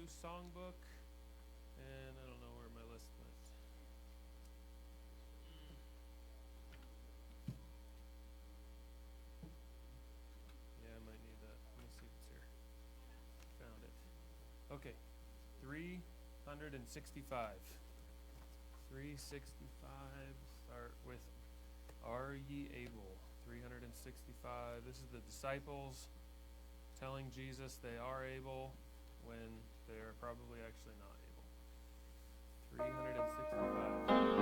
loose songbook, and I don't know where my list went. Yeah, I might need that. Let me see if it's here. Found it. Okay, 365. 365. Start with "Are ye able?" 365. This is the disciples telling Jesus they are able when they are probably actually not able. 365.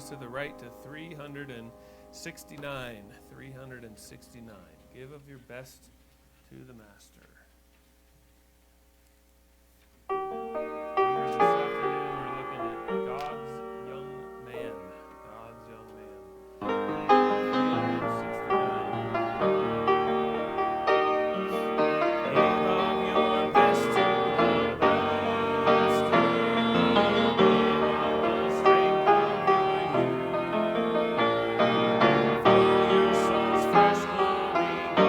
To the right to 369. 369. Give of your best to the Master. This afternoon we're looking at God's young man. God's young man. 369. Give of your best to the Master. Fresh glory, God.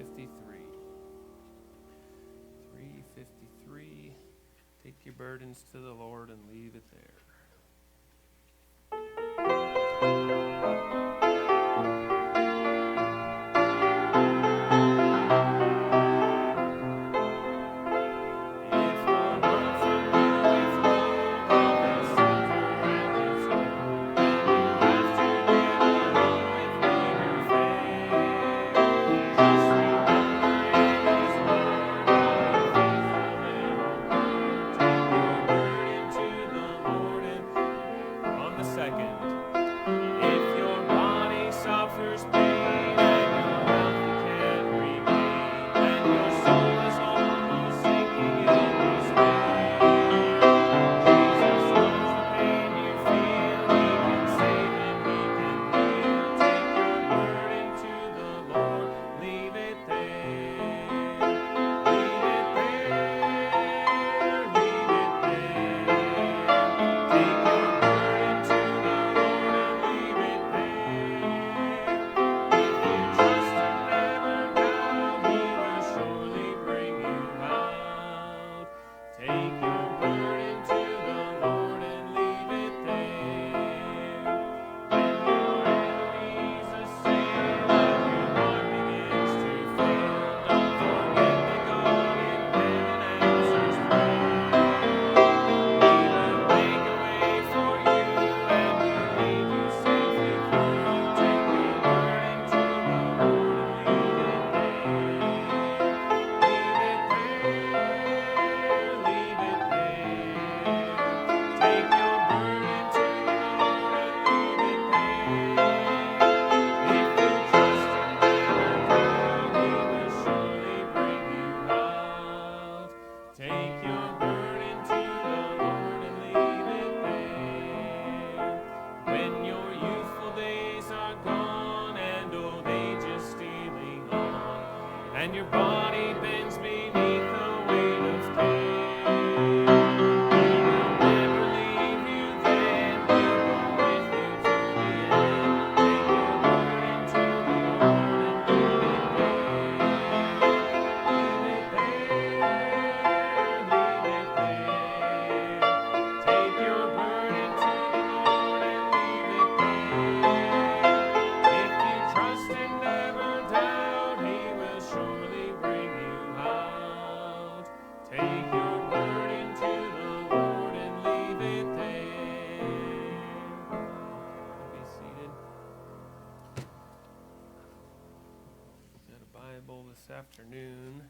353. 353. Take your burdens to the Lord and leave it there. And your body bends beneath the weight of care. He will never leave you then, He will go with you to the end. Take your burden to the Lord and leave it there. Leave it there, leave it there. Take your burden to the Lord and leave it there. If you trust and never doubt, He will surely bring you out. Take your burden to the Lord and leave it there. Be seated. Got a Bible this afternoon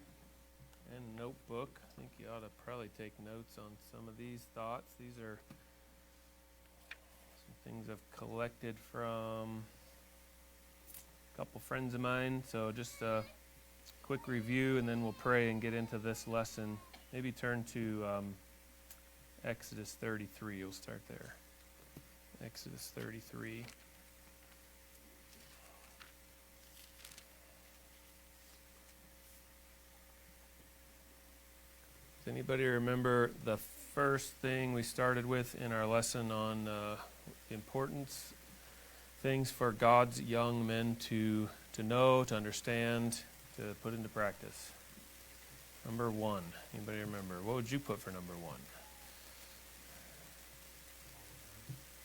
and a notebook. I think you ought to probably take notes on some of these thoughts. These are some things I've collected from a couple friends of mine. So just a quick review, and then we'll pray and get into this lesson. Maybe turn to Exodus 33. We'll start there. Exodus 33. Does anybody remember the first thing we started with in our lesson on importance, things for God's young men to know, to understand, to put into practice? Number one. Anybody remember? What would you put for number one?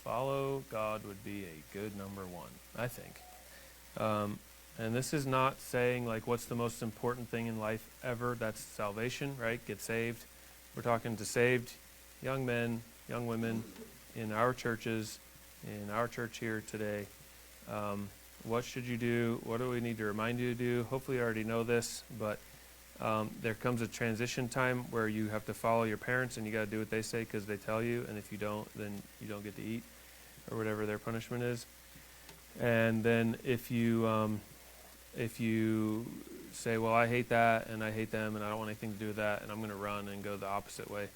Follow God would be a good number one, I think. And this is not saying, like, what's the most important thing in life ever? That's salvation, right? Get saved. We're talking to saved young men, young women in our churches, in our church here today. What should you do? What do we need to remind you to do? Hopefully you already know this, but there comes a transition time where you have to follow your parents and you got to do what they say because they tell you, and if you don't, then you don't get to eat or whatever their punishment is. And then if you say, well, I hate that and I hate them and I don't want anything to do with that and I'm going to run and go the opposite way,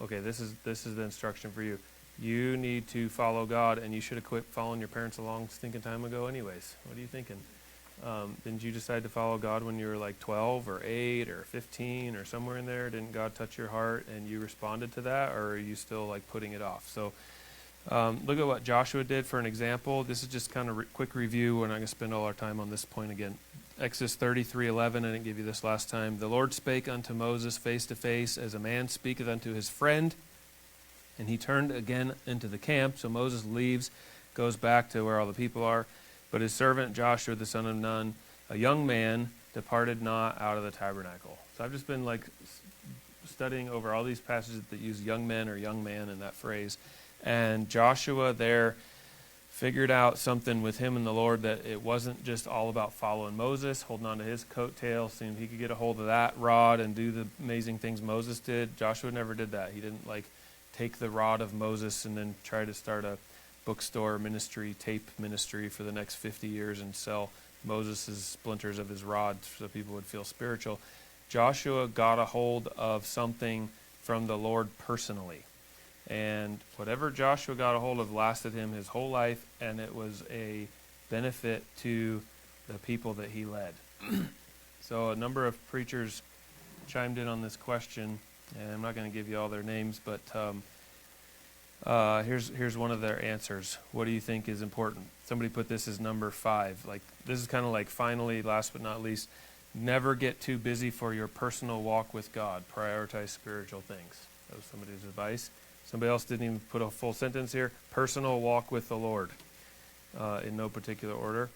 okay, this is the instruction for you. You need to follow God, and you should have quit following your parents a long stinking time ago anyways. What are you thinking? Didn't you decide to follow God when you were like 12 or 8 or 15 or somewhere in there? Didn't God touch your heart and you responded to that, or are you still like putting it off? So look at what Joshua did for an example. This is just kind of quick review. We're not going to spend all our time on this point again. Exodus 33:11, I didn't give you this last time. The Lord spake unto Moses face to face, as a man speaketh unto his friend. And he turned again into the camp. So Moses leaves, goes back to where all the people are. But his servant Joshua, the son of Nun, a young man, departed not out of the tabernacle. So I've just been studying over all these passages that use young men or young man in that phrase. And Joshua there figured out something with him and the Lord, that it wasn't just all about following Moses, holding on to his coattail, seeing he could get a hold of that rod and do the amazing things Moses did. Joshua never did that. He didn't take the rod of Moses and then try to start a bookstore ministry, tape ministry for the next 50 years and sell Moses' splinters of his rod so people would feel spiritual. Joshua got a hold of something from the Lord personally. And whatever Joshua got a hold of lasted him his whole life, and it was a benefit to the people that he led. So a number of preachers chimed in on this question, and I'm not going to give you all their names, but here's one of their answers. What do you think is important? Somebody put this as number 5. This is kind of finally, last but not least, never get too busy for your personal walk with God. Prioritize spiritual things. That was somebody's advice. Somebody else didn't even put a full sentence here. Personal walk with the Lord, in no particular order.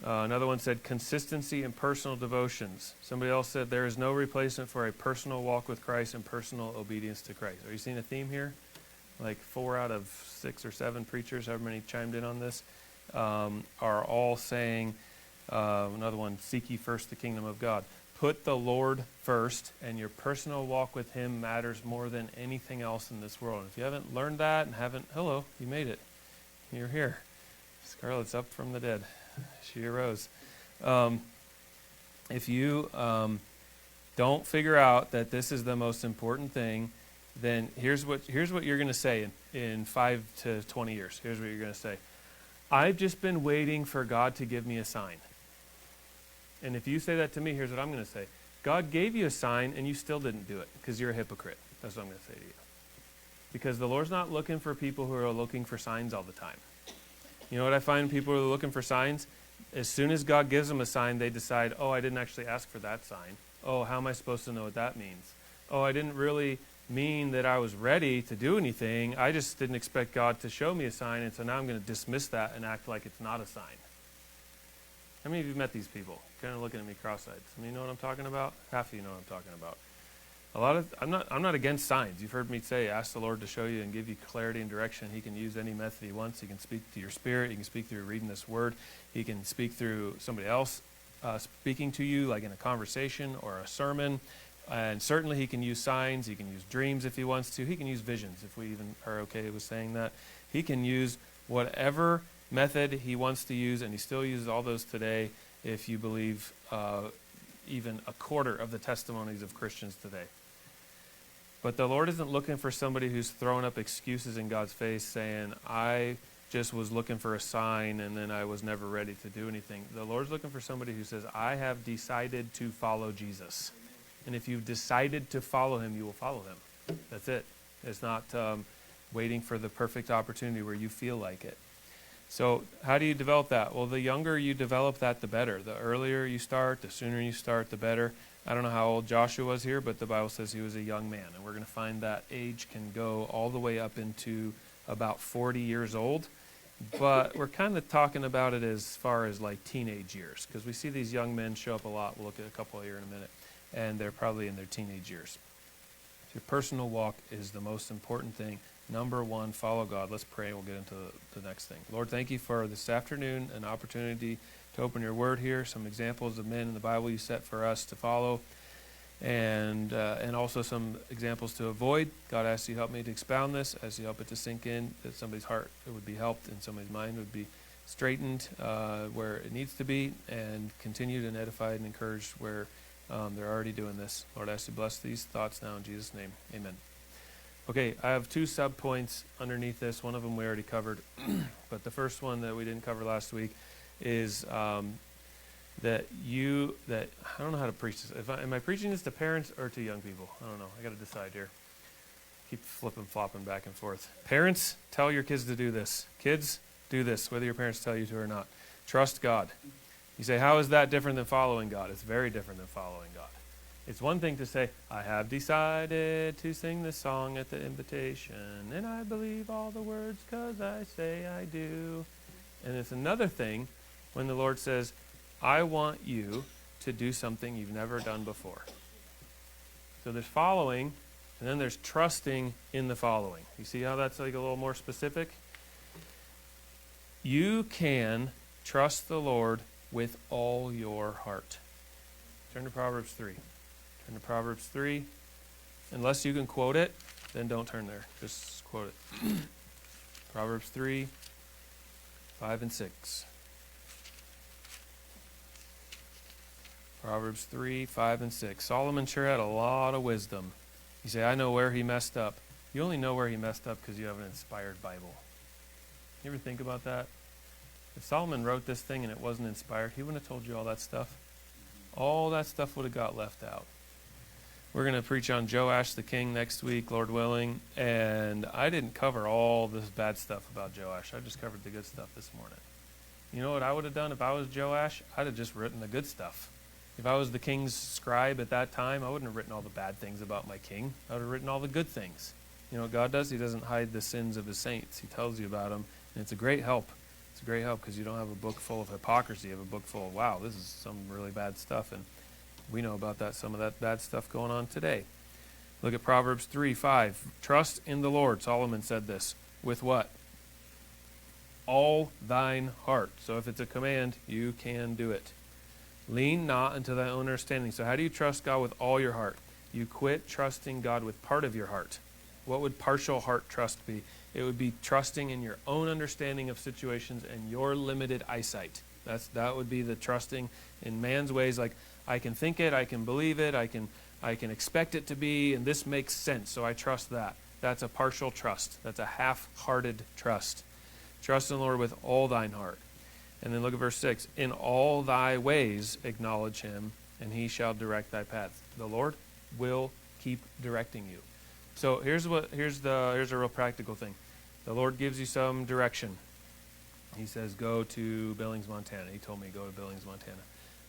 Another one said consistency in personal devotions. Somebody else said there is no replacement for a personal walk with Christ and personal obedience to Christ. Are you seeing a theme here? 4 out of 6 or 7 preachers, however many chimed in on this, are all saying, another one, seek ye first the kingdom of God. Put the Lord first, and your personal walk with him matters more than anything else in this world. And if you haven't learned that and hello, you made it. You're here. Scarlett's up from the dead. She arose. If you don't figure out that this is the most important thing, then here's what you're going to say in 5 to 20 years. Here's what you're going to say. I've just been waiting for God to give me a sign. And if you say that to me, here's what I'm going to say. God gave you a sign and you still didn't do it because you're a hypocrite. That's what I'm going to say to you. Because the Lord's not looking for people who are looking for signs all the time. You know what I find people who are looking for signs? As soon as God gives them a sign, they decide, I didn't actually ask for that sign. How am I supposed to know what that means? I didn't really mean that I was ready to do anything. I just didn't expect God to show me a sign, and so now I'm going to dismiss that and act like it's not a sign. How many of you met these people? Kind of looking at me cross-eyed. Some of you know what I'm talking about? Half of you know what I'm talking about. I'm not against signs. You've heard me say, ask the Lord to show you and give you clarity and direction. He can use any method he wants. He can speak to your spirit. He can speak through reading this word. He can speak through somebody else speaking to you, like in a conversation or a sermon. And certainly he can use signs. He can use dreams if he wants to. He can use visions, if we even are okay with saying that. He can use whatever method he wants to use, and he still uses all those today if you believe even a quarter of the testimonies of Christians today. But the Lord isn't looking for somebody who's throwing up excuses in God's face saying, I just was looking for a sign and then I was never ready to do anything. The Lord's looking for somebody who says, I have decided to follow Jesus. And if you've decided to follow him, you will follow him. That's it. It's not waiting for the perfect opportunity where you feel like it. So how do you develop that? Well, the younger you develop that, the better. The earlier you start, the sooner you start, the better. I don't know how old Joshua was here, but the Bible says he was a young man. And we're going to find that age can go all the way up into about 40 years old. But we're kind of talking about it as far as teenage years, because we see these young men show up a lot. We'll look at a couple here in a minute. And they're probably in their teenage years. Your personal walk is the most important thing. Number 1, follow God. Let's pray and we'll get into the next thing. Lord, thank you for this afternoon, an opportunity to open your word here, some examples of men in the Bible you set for us to follow, and also some examples to avoid. God, I ask you help me to expound this, as you help it to sink in, that somebody's heart would be helped and somebody's mind would be straightened where it needs to be, and continued and edified and encouraged where they're already doing this. Lord, I ask you to bless these thoughts now in Jesus' name. Amen. Okay, I have 2 sub-points underneath this. One of them we already covered. But the first one that we didn't cover last week is that I don't know how to preach this. Am I preaching this to parents or to young people? I don't know. I got to decide here. Keep flopping back and forth. Parents, tell your kids to do this. Kids, do this, whether your parents tell you to or not. Trust God. You say, how is that different than following God? It's very different than following God. It's one thing to say, I have decided to sing this song at the invitation, and I believe all the words because I say I do. And it's another thing when the Lord says, I want you to do something you've never done before. So there's following, and then there's trusting in the following. You see how that's like a little more specific? You can trust the Lord with all your heart. Turn to Proverbs 3. Turn to Proverbs 3. Unless you can quote it, then don't turn there. Just quote it. Proverbs 3, 5 and 6. Proverbs 3, 5 and 6. Solomon sure had a lot of wisdom. You say, I know where he messed up. You only know where he messed up because you have an inspired Bible. You ever think about that? If Solomon wrote this thing and it wasn't inspired, he wouldn't have told you all that stuff. All that stuff would have got left out. We're going to preach on Joash the king next week, Lord willing. And I didn't cover all this bad stuff about Joash. I just covered the good stuff this morning. You know what I would have done if I was Joash? I'd have just written the good stuff. If I was the king's scribe at that time, I wouldn't have written all the bad things about my king. I would have written all the good things. You know what God does? He doesn't hide the sins of his saints. He tells you about them, and it's a great help. It's a great help because you don't have a book full of hypocrisy. You have a book full of, wow, this is some really bad stuff, and we know about that, some of that bad stuff going on today. Look at Proverbs 3, 5. Trust in the Lord, Solomon said this, with what? All thine heart. So if it's a command, you can do it. Lean not unto thy own understanding. So how do you trust God with all your heart? You quit trusting God with part of your heart. What would partial heart trust be? It would be trusting in your own understanding of situations and your limited eyesight. That would be the trusting in man's ways. Like, I can think it, I can believe it, I can expect it to be, and this makes sense, so I trust that. That's a partial trust. That's a half-hearted trust. Trust in the Lord with all thine heart. And then look at verse 6. In all thy ways acknowledge him, and he shall direct thy paths. The Lord will keep directing you. So here's a real practical thing. The Lord gives you some direction. He says, go to Billings, Montana. He told me go to Billings, Montana.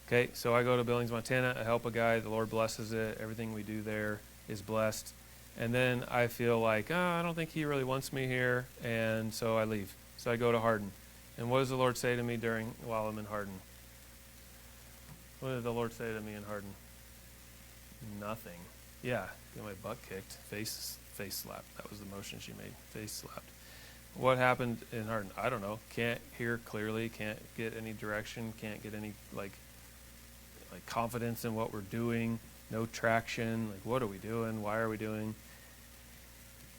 Okay, so I go to Billings, Montana. I help a guy. The Lord blesses it. Everything we do there is blessed. And then I feel like, I don't think he really wants me here, and so I leave. So I go to Hardin. And what does the Lord say to me while I'm in Hardin? What did the Lord say to me in Hardin? Nothing. Yeah, get my butt kicked. Face slapped. That was the motion she made. Face slapped. What happened in Hardin? I don't know. Can't hear clearly. Can't get any direction. Can't get any like confidence in what we're doing. No traction. Like, what are we doing? Why are we doing?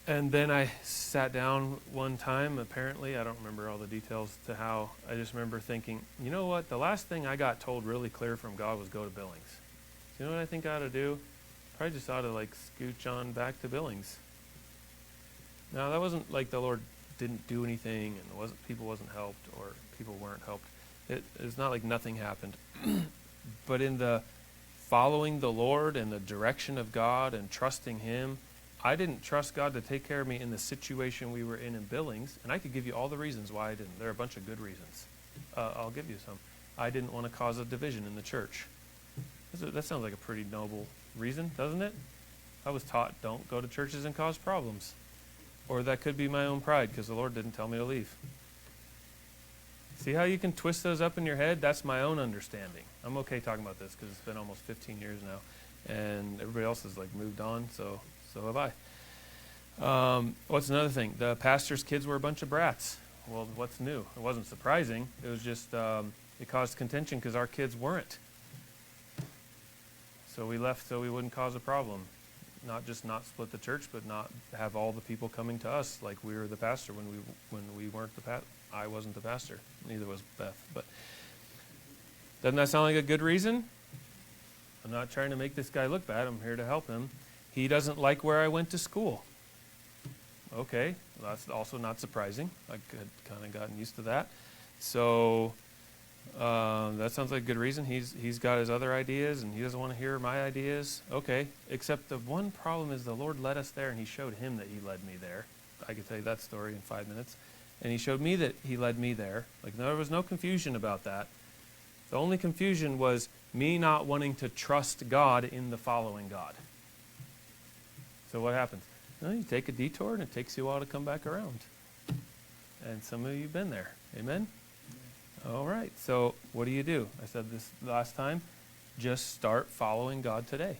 And then I sat down one time, apparently, I don't remember all the details to how, I just remember thinking, you know what, the last thing I got told really clear from God was go to Billings. You know what I think I ought to do? Probably just ought to scooch on back to Billings. Now, that wasn't like the Lord didn't do anything and people wasn't helped or people weren't helped. It's not like nothing happened. But in the following the Lord and the direction of God and trusting him, I didn't trust God to take care of me in the situation we were in Billings, and I could give you all the reasons why I didn't. There are a bunch of good reasons. I'll give you some. I didn't want to cause a division in the church. That sounds like a pretty noble reason, doesn't it? I was taught don't go to churches and cause problems. Or that could be my own pride because the Lord didn't tell me to leave. See how you can twist those up in your head? That's my own understanding. I'm okay talking about this because it's been almost 15 years now, and everybody else has moved on, so have I. What's another thing? The pastor's kids were a bunch of brats. Well, what's new? It wasn't surprising. It was just, it caused contention because our kids weren't. So we left so we wouldn't cause a problem. Not just not split the church, but not have all the people coming to us like we were the pastor when we weren't the pastor. I wasn't the pastor. Neither was Beth. But doesn't that sound like a good reason? I'm not trying to make this guy look bad. I'm here to help him. He doesn't like where I went to school. Okay, that's also not surprising. I had kind of gotten used to that. So that sounds like a good reason. He's got his other ideas, and he doesn't want to hear my ideas. Okay, except the one problem is the Lord led us there, and he showed him that he led me there. I could tell you that story in 5 minutes. And he showed me that he led me there. There was no confusion about that. The only confusion was me not wanting to trust God in the following God. So what happens? Well, you take a detour and it takes you a while to come back around. And some of you have been there. Amen? All right. So what do? I said this last time. Just start following God today.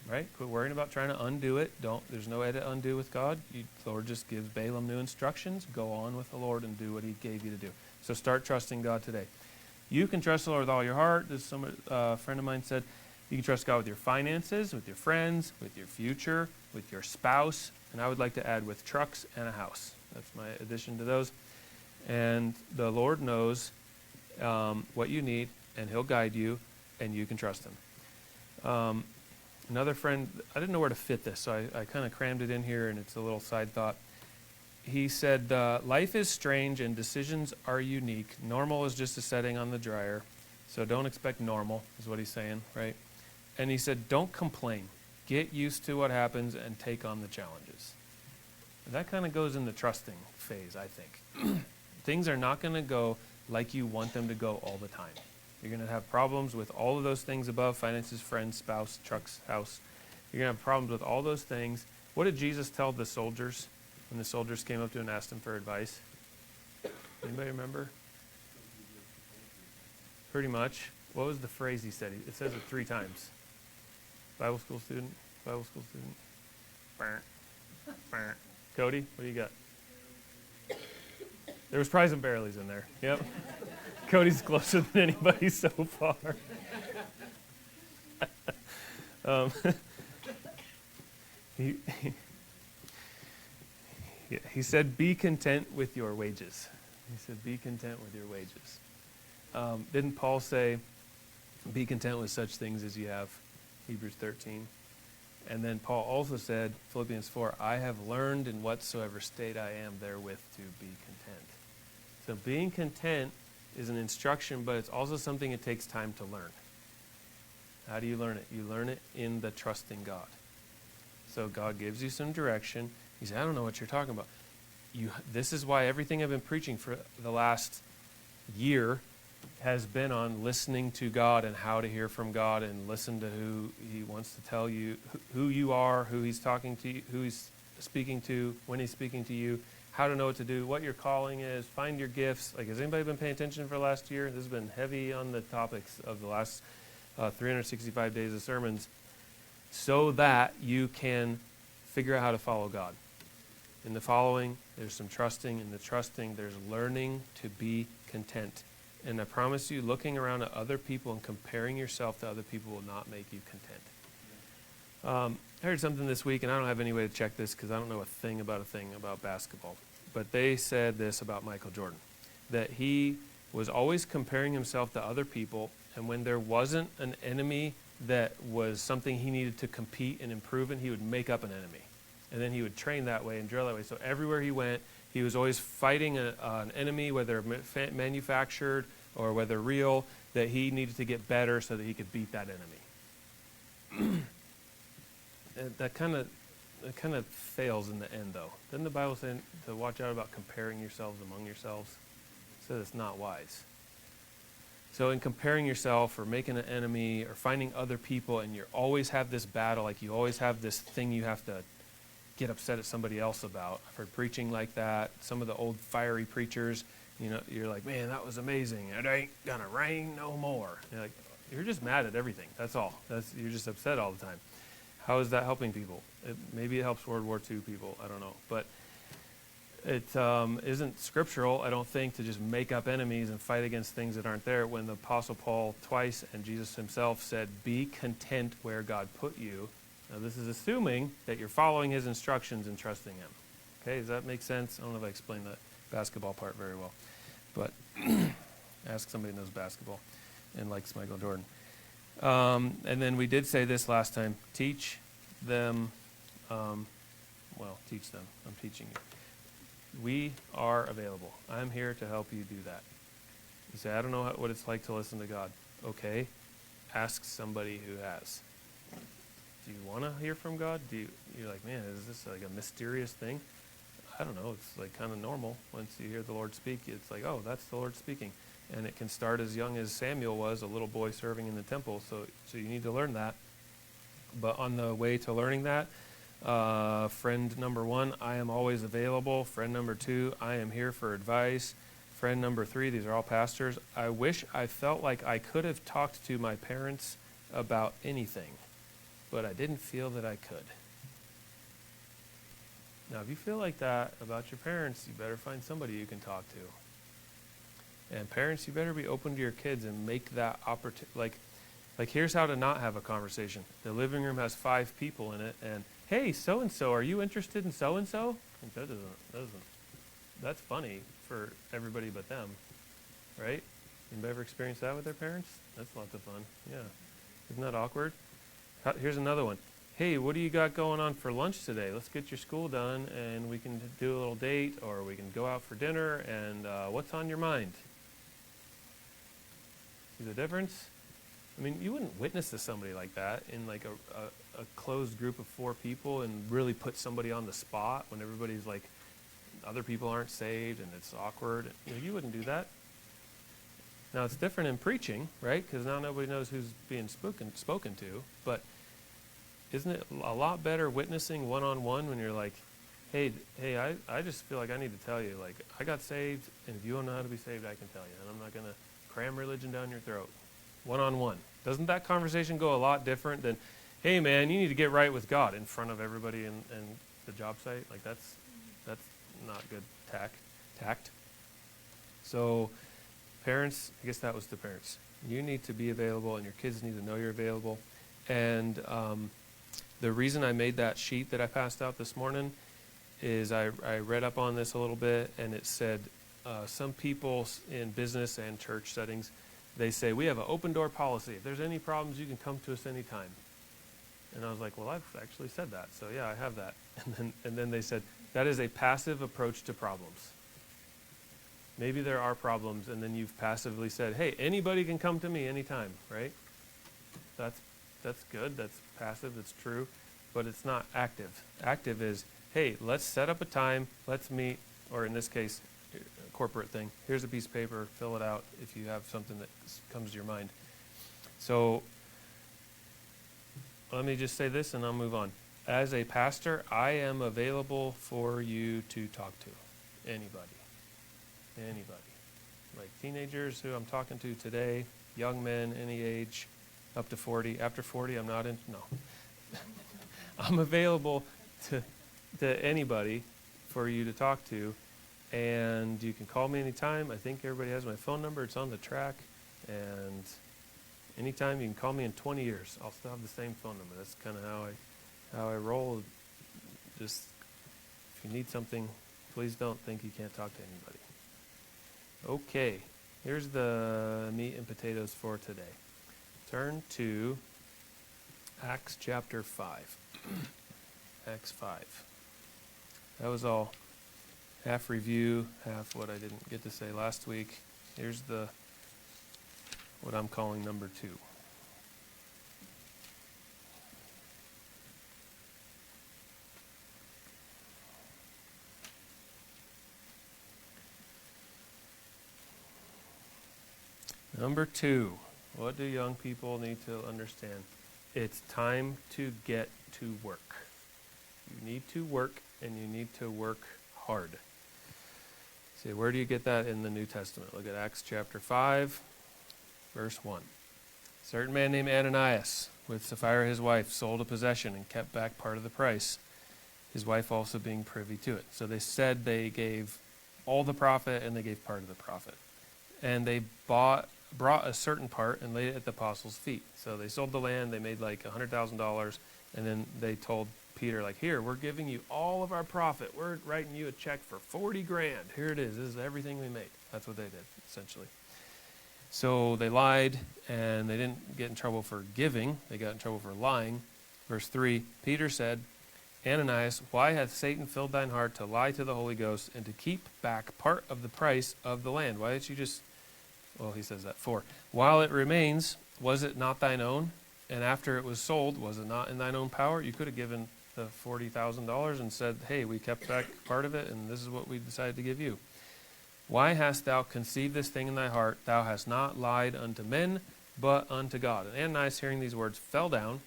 Right? Quit worrying about trying to undo it. There's no way to undo with God. The Lord just gives Balaam new instructions. Go on with the Lord and do what he gave you to do. So start trusting God today. You can trust the Lord with all your heart. As a friend of mine said, you can trust God with your finances, with your friends, with your future, with your spouse, and I would like to add with trucks and a house. That's my addition to those. And the Lord knows what you need, and he'll guide you, and you can trust him. Another friend, I didn't know where to fit this, so I kind of crammed it in here, and it's a little side thought. He said, life is strange and decisions are unique. Normal is just a setting on the dryer, so don't expect normal, is what he's saying, right? And he said, don't complain. Get used to what happens and take on the challenges. And that kind of goes in the trusting phase, I think. Things are not going to go like you want them to go all the time. You're going to have problems with all of those things above: finances, friends, spouse, trucks, house. You're going to have problems with all those things. What did Jesus tell the soldiers when the soldiers came up to him and asked him for advice? Anybody remember? Pretty much. What was the phrase he said? It says it 3 times. Bible school student? Bible school student? Cody, what do you got? There was probably some Barreleys in there. Yep. Cody's closer than anybody so far. He said, be content with your wages. He said, be content with your wages. Didn't Paul say, be content with such things as you have? Hebrews 13. And then Paul also said, Philippians 4, I have learned in whatsoever state I am therewith to be content. So being content is an instruction, but it's also something it takes time to learn. How do you learn it? You learn it in the trusting God. So God gives you some direction. You say, I don't know what you're talking about. This is why everything I've been preaching for the last year has been on listening to God and how to hear from God and listen to who he wants to tell you, who you are, who he's talking to you, who he's speaking to, when he's speaking to you, how to know what to do, what your calling is, find your gifts. Like, has anybody been paying attention for the last year? This has been heavy on the topics of the last 365 days of sermons, so that you can figure out how to follow God. In the following, there's some trusting. In the trusting, there's learning to be content. And I promise you, looking around at other people and comparing yourself to other people will not make you content. I heard something this week, and I don't have any way to check this because I don't know a thing about basketball. But they said this about Michael Jordan, that he was always comparing himself to other people, and when there wasn't an enemy that was something he needed to compete and improve in, he would make up an enemy. And then he would train that way and drill that way. So everywhere he went, he was always fighting an enemy, whether manufactured or whether real, that he needed to get better so that he could beat that enemy. That kind of fails in the end, though. Doesn't the Bible say to watch out about comparing yourselves among yourselves? It says it's not wise. So in comparing yourself or making an enemy or finding other people, and you always have this battle, like you always have this thing you have to get upset at somebody else about. I've heard preaching like that. Some of the old fiery preachers, you're like, man, that was amazing. It ain't gonna rain no more. You're just mad at everything. That's all. You're just upset all the time. How is that helping people? Maybe it helps World War II people. I don't know. But it isn't scriptural, I don't think, to just make up enemies and fight against things that aren't there, when the Apostle Paul twice and Jesus himself said, be content where God put you. Now, this is assuming that you're following his instructions and trusting him. Okay, does that make sense? I don't know if I explained the basketball part very well. But ask somebody who knows basketball and likes Michael Jordan. And then we did say this last time. Teach them. Teach them. I'm teaching you. We are available. I'm here to help you do that. You say, I don't know what it's like to listen to God. Okay, ask somebody who has. Do you want to hear from God? You're like, man, is this like a mysterious thing? I don't know. It's like kind of normal. Once you hear the Lord speak, it's like, oh, that's the Lord speaking. And it can start as young as Samuel was, a little boy serving in the temple. So you need to learn that. But on the way to learning that, friend number 1, I am always available. Friend number 2, I am here for advice. Friend number 3, these are all pastors. I wish I felt like I could have talked to my parents about anything, but I didn't feel that I could. Now, if you feel like that about your parents, you better find somebody you can talk to. And parents, you better be open to your kids and make that opportunity. Like here's how to not have a conversation. The living room has 5 people in it, and hey, so-and-so, are you interested in so-and-so? That doesn't. That's funny for everybody but them, right? Anybody ever experienced that with their parents? That's lots of fun. Yeah. Isn't that awkward? Here's another one. Hey, what do you got going on for lunch today? Let's get your school done, and we can do a little date, or we can go out for dinner, and what's on your mind? See the difference? I mean, you wouldn't witness to somebody like that in like a closed group of 4 people and really put somebody on the spot when everybody's like, other people aren't saved and it's awkward. You wouldn't do that. Now, it's different in preaching, right? Because now nobody knows who's being spoken to. But isn't it a lot better witnessing one-on-one when you're like, hey, I just feel like I need to tell you, like, I got saved, and if you don't know how to be saved, I can tell you. And I'm not going to cram religion down your throat. One-on-one. Doesn't that conversation go a lot different than, hey, man, you need to get right with God in front of everybody in the job site? Like, that's not good tact. So, parents, I guess that was the parents. You need to be available, and your kids need to know you're available. And the reason I made that sheet that I passed out this morning is I read up on this a little bit, and it said some people in business and church settings, they say, we have an open door policy. If there's any problems, you can come to us anytime. And I was like, well, I've actually said that. So yeah, I have that. And then they said, that is a passive approach to problems. Maybe there are problems, and then you've passively said, hey, anybody can come to me anytime, right? That's good. That's passive. That's true. But it's not active. Active is, hey, let's set up a time. Let's meet, or in this case, a corporate thing. Here's a piece of paper. Fill it out if you have something that comes to your mind. So let me just say this, and I'll move on. As a pastor, I am available for you to talk to. Anybody. Like teenagers who I'm talking to today, young men, any age, up to 40. After 40, I'm not in. No. I'm available to anybody for you to talk to, and you can call me anytime. I think everybody has my phone number. It's on the track, and anytime you can call me in 20 years. I'll still have the same phone number. That's kind of how I roll. Just if you need something, please don't think you can't talk to anybody. Okay, here's the meat and potatoes for today. Turn to Acts chapter 5. Acts 5. That was all half review, half what I didn't get to say last week. Here's what I'm calling number 2. Number 2, what do young people need to understand? It's time to get to work. You need to work, and you need to work hard. See, where do you get that in the New Testament? Look at Acts chapter 5, verse 1. A certain man named Ananias, with Sapphira his wife, sold a possession and kept back part of the price, his wife also being privy to it. So they said they gave all the profit, and they gave part of the profit. And they brought a certain part and laid it at the apostles' feet. So they sold the land, they made like $100,000, and then they told Peter, like, here, we're giving you all of our profit. We're writing you a check for 40 grand. Here it is. This is everything we made. That's what they did, essentially. So they lied, and they didn't get in trouble for giving. They got in trouble for lying. Verse 3, Peter said, Ananias, why hath Satan filled thine heart to lie to the Holy Ghost and to keep back part of the price of the land? Why didn't you just... Well, he says that 4. While it remains, was it not thine own? And after it was sold, was it not in thine own power? You could have given the $40,000 and said, hey, we kept back part of it, and this is what we decided to give you. Why hast thou conceived this thing in thy heart? Thou hast not lied unto men, but unto God. And Ananias, hearing these words, fell down,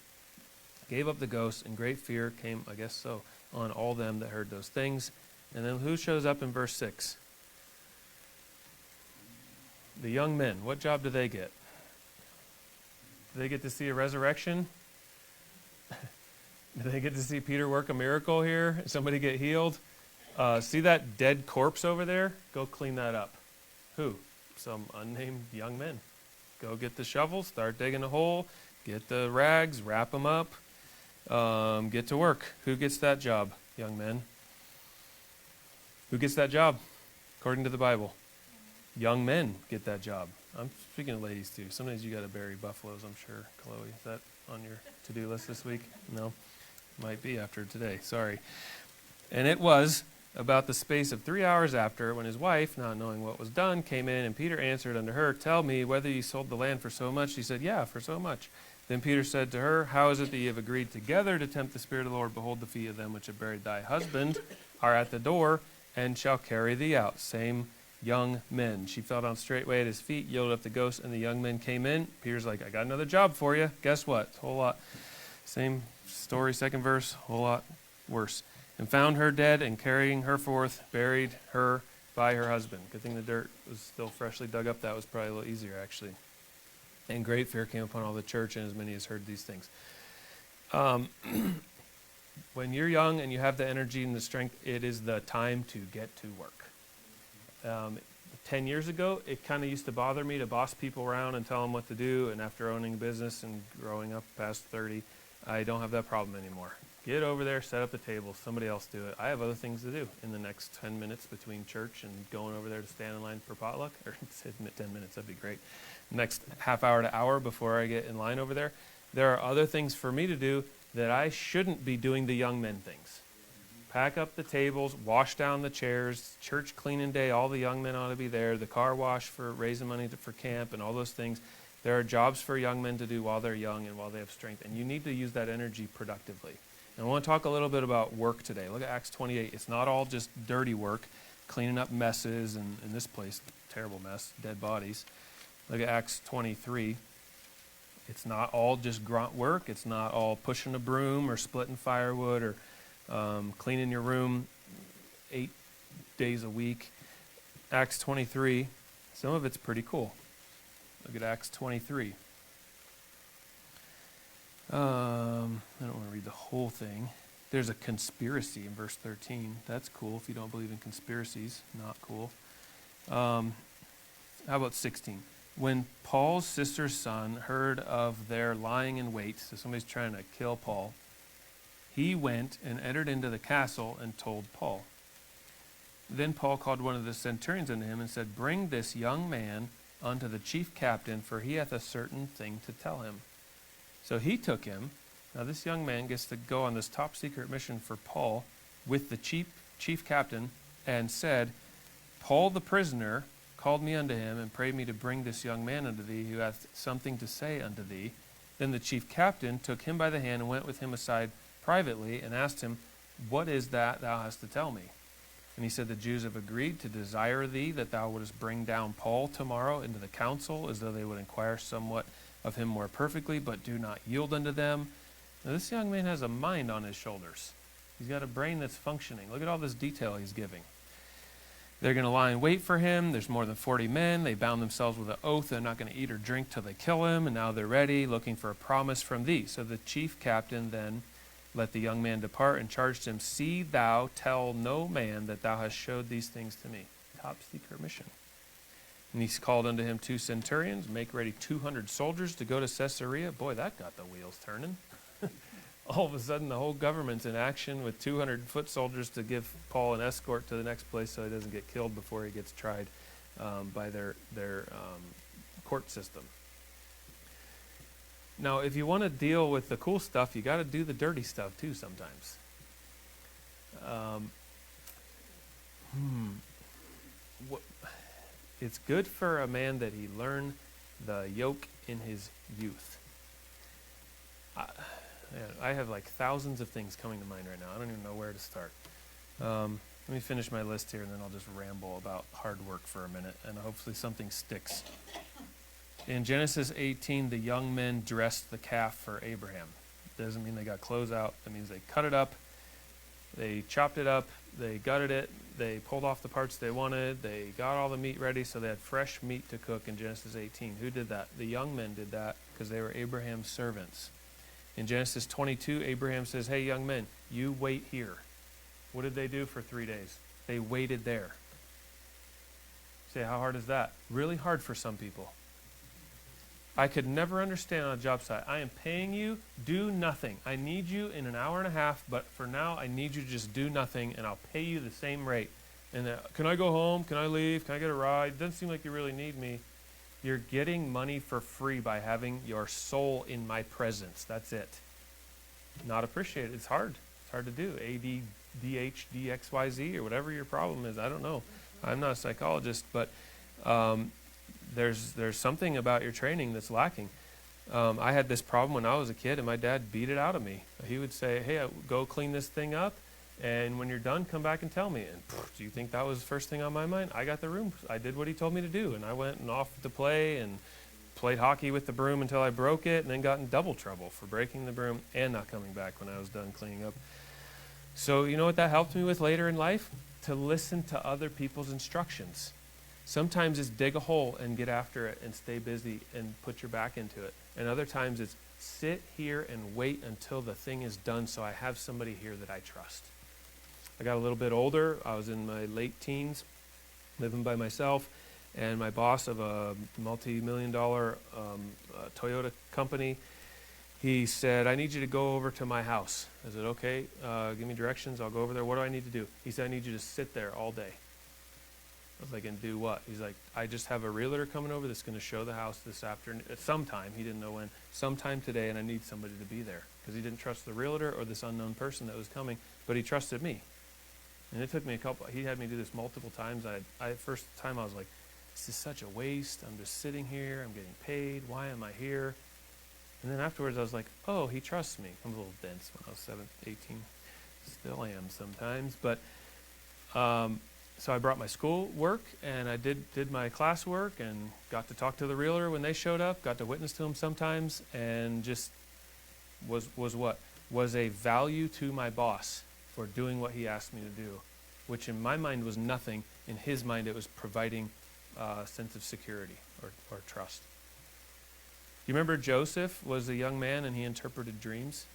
gave up the ghost, and great fear came, I guess so, on all them that heard those things. And then who shows up in verse 6? The young men. What job do they get? Do they get to see a resurrection? Do they get to see Peter work a miracle here? Somebody get healed? See that dead corpse over there? Go clean that up. Who? Some unnamed young men. Go get the shovel, start digging a hole, get the rags, wrap them up, get to work. Who gets that job, young men? Who gets that job, according to the Bible? Young men get that job. I'm speaking of ladies too. Sometimes you got to bury buffaloes, I'm sure. Chloe, is that on your to-do list this week? No? Might be after today. Sorry. And it was about the space of 3 hours after, when his wife, not knowing what was done, came in, and Peter answered unto her, Tell me whether ye sold the land for so much. She said, Yeah, for so much. Then Peter said to her, How is it that ye have agreed together to tempt the Spirit of the Lord? Behold, the feet of them which have buried thy husband are at the door, and shall carry thee out. Same young men. She fell down straightway at his feet, yielded up the ghost, and the young men came in. Peter's like, I got another job for you. Guess what? It's a whole lot. Same story, second verse, a whole lot worse. And found her dead, and carrying her forth, buried her by her husband. Good thing the dirt was still freshly dug up. That was probably a little easier, actually. And great fear came upon all the church, and as many as heard these things. When you're young and you have the energy and the strength, it is the time to get to work. 10 years ago, it kind of used to bother me to boss people around and tell them what to do. And after owning a business and growing up past 30, I don't have that problem anymore. Get over there, set up the table, somebody else do it. I have other things to do in the next 10 minutes between church and going over there to stand in line for potluck. Or 10 minutes, that'd be great. Next half hour to hour before I get in line over there. There are other things for me to do that I shouldn't be doing the young men things. Pack up the tables, wash down the chairs, church cleaning day, all the young men ought to be there, the car wash for raising money for camp and all those things. There are jobs for young men to do while they're young and while they have strength, and you need to use that energy productively. And I want to talk a little bit about work today. Look at Acts 28. It's not all just dirty work, cleaning up messes, and in this place, terrible mess, dead bodies. Look at Acts 23. It's not all just grunt work. It's not all pushing a broom or splitting firewood or cleaning your room 8 days a week. Acts 23, some of it's pretty cool. Look at Acts 23. I don't want to read the whole thing. There's a conspiracy in verse 13. That's cool if you don't believe in conspiracies. Not cool. How about 16? When Paul's sister's son heard of their lying in wait, so somebody's trying to kill Paul, he went and entered into the castle and told Paul. Then Paul called one of the centurions unto him and said, Bring this young man unto the chief captain, for he hath a certain thing to tell him. So he took him. Now this young man gets to go on this top secret mission for Paul with the chief captain, and said, Paul the prisoner called me unto him and prayed me to bring this young man unto thee, who hath something to say unto thee. Then the chief captain took him by the hand and went with him aside privately and asked him, What is that thou hast to tell me? And he said, The Jews have agreed to desire thee that thou wouldest bring down Paul tomorrow into the council, as though they would inquire somewhat of him more perfectly, but do not yield unto them. Now this young man has a mind on his shoulders. He's got a brain that's functioning. Look at all this detail he's giving. They're going to lie in wait for him. There's more than 40 men. They bound themselves with an oath. They're not going to eat or drink till they kill him. And now they're ready, looking for a promise from thee. So the chief captain then let the young man depart and charged him, See thou tell no man that thou hast showed these things to me. Top secret mission. And he called unto him 2 centurions, make ready 200 soldiers to go to Caesarea. Boy, that got the wheels turning. All of a sudden, the whole government's in action with 200 foot soldiers to give Paul an escort to the next place so he doesn't get killed before he gets tried by their court system. Now, if you want to deal with the cool stuff, you got to do the dirty stuff too sometimes. It's good for a man that he learn the yoke in his youth. I have like thousands of things coming to mind right now. I don't even know where to start. Let me finish my list here, and then I'll just ramble about hard work for a minute, and hopefully something sticks. In Genesis 18, the young men dressed the calf for Abraham. Doesn't mean they got clothes out. It means they cut it up, they chopped it up, they gutted it, they pulled off the parts they wanted, they got all the meat ready, so they had fresh meat to cook in Genesis 18. Who did that? The young men did that because they were Abraham's servants. In Genesis 22, Abraham says, hey, young men, you wait here. What did they do for 3 days? They waited there. Say, how hard is that? Really hard for some people. I could never understand on a job site. I am paying you, do nothing. I need you in an hour and a half, but for now, I need you to just do nothing, and I'll pay you the same rate. And can I go home? Can I leave? Can I get a ride? Doesn't seem like you really need me. You're getting money for free by having your soul in my presence. That's it. Not appreciated. It's hard. It's hard to do. ADDHDXYZ or whatever your problem is. I don't know. I'm not a psychologist, but there's something about your training that's lacking. I had this problem when I was a kid, and my dad beat it out of me. He would say, hey, go clean this thing up, and when you're done, come back and tell me. And do you think that was the first thing on my mind? I got the room. I did what he told me to do, and I went and off to play and played hockey with the broom until I broke it, and then got in double trouble for breaking the broom and not coming back when I was done cleaning up. So you know what that helped me with later in life? To listen to other people's instructions. Sometimes it's dig a hole and get after it and stay busy and put your back into it. And other times it's sit here and wait until the thing is done so I have somebody here that I trust. I got a little bit older. I was in my late teens, living by myself, and my boss of a multi-million-dollar Toyota company, he said, I need you to go over to my house. I said, okay, give me directions. I'll go over there. What do I need to do? He said, I need you to sit there all day. I was like, and do what? He's like, I just have a realtor coming over that's going to show the house this afternoon, at sometime, he didn't know when, sometime today, and I need somebody to be there. Because he didn't trust the realtor or this unknown person that was coming, but he trusted me. And it took me he had me do this multiple times. First time I was like, this is such a waste. I'm just sitting here. I'm getting paid. Why am I here? And then afterwards I was like, oh, he trusts me. I'm a little dense when I was 18. Still am sometimes. But so I brought my school work, and I did my class work, and got to talk to the realtor when they showed up, got to witness to them sometimes, and just was a value to my boss for doing what he asked me to do, which in my mind was nothing. In his mind, it was providing a sense of security or trust. You remember Joseph was a young man and he interpreted dreams?